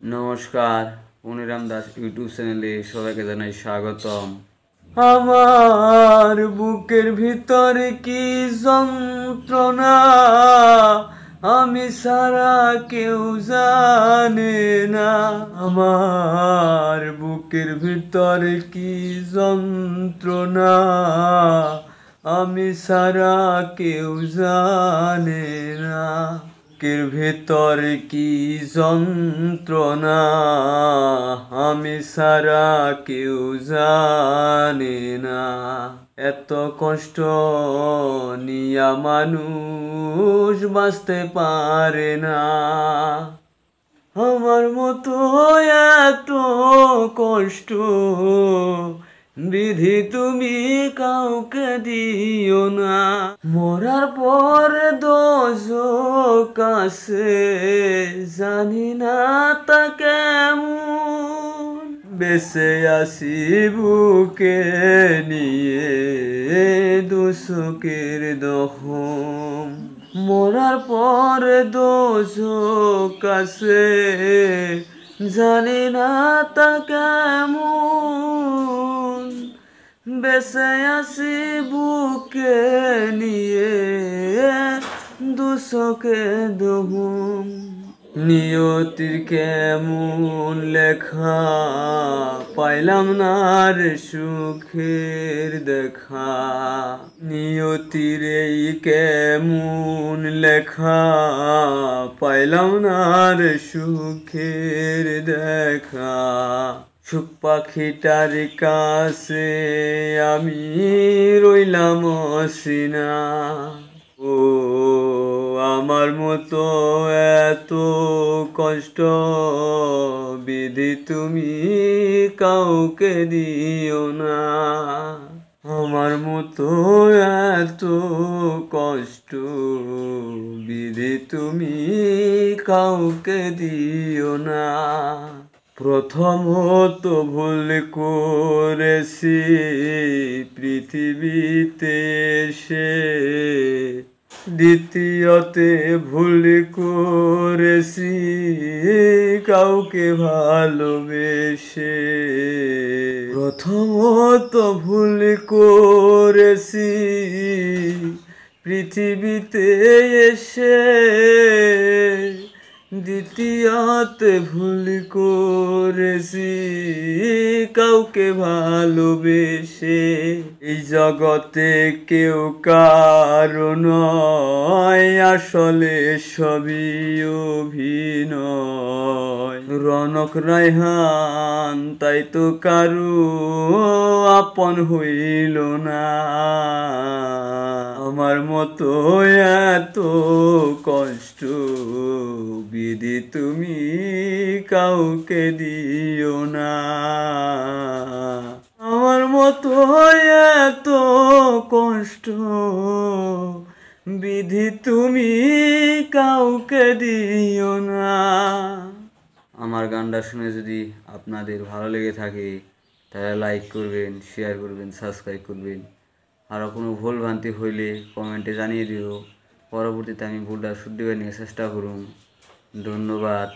নমস্কার, পুনিরাম দাস ইউটিউব চ্যানেলে সবাইকে জানাই স্বাগতম। আমার বুকের ভিতরে কি যন্ত্রণা, আমি সারা কেউ জানে না। আমার বুকের ভিতরে কি যন্ত্রণা, আমি সারা কেউ জানে না। বুকের ভেতর কি যন্ত্রণা, আমি সারা কেউ জানে না। এত কষ্ট নিয়া মানুষ বাঁচতে পারে না। আমার মতো এত কষ্ট বিধি তুমি কাউকে দিও না। মরার পরে দোজক আছে, জানি না তা কেমন। বেঁচে আসি বুকে নিয়ে দোজকের দহন। মরার পরে দোজক আছে, জানি না তা কেমন। বেঁচে আসি বুকে নিয়ে দোজকে দহন। নিয়তির কেমন লেখা, পাইলাম না রে সুখের দেখা। নিয়তির এই কেমন লেখা, পাইলাম না রে সুখের দেখা। সুখ পাখিটার কাছে আমি রইলাম অচিনা। ও আমার মতো এত কষ্ট বিধি তুমি কাউকে দিও না। আমার মতো এত কষ্ট বিধি তুমি কাউকে দিও না। প্রথমত ভুল করেছি পৃথিবীতে এসে, দ্বিতীয়তে ভুল করেছি কাউকে ভালোবেসে। প্রথমত ভুল করেছি পৃথিবীতে এসে, দ্বিতীয়তে ভুল করেছি কাউকে ভালোবেসে। এই জগতে কেউ কারো নয়, আসলে সবই অভিনয়। রনক রায়হান তাই তো কারো আপন হইল না। আমার মতো এত কষ্ট বিধি তুমি কাউকে দিও না। আমার মতো এত কষ্ট বিধি তুমি কাউকে দিও না। আমার গানটা শুনে যদি আপনাদের ভালো লেগে থাকে তাহলে লাইক করবেন, শেয়ার করবেন, সাবস্ক্রাইব করবেন। আরও কোনো ভুল ভ্রান্তি হইলে কমেন্টে জানিয়ে দিও। পরবর্তীতে আমি ভুলটা শুধরে নেওয়ার চেষ্টা করুন। ধন্যবাদ।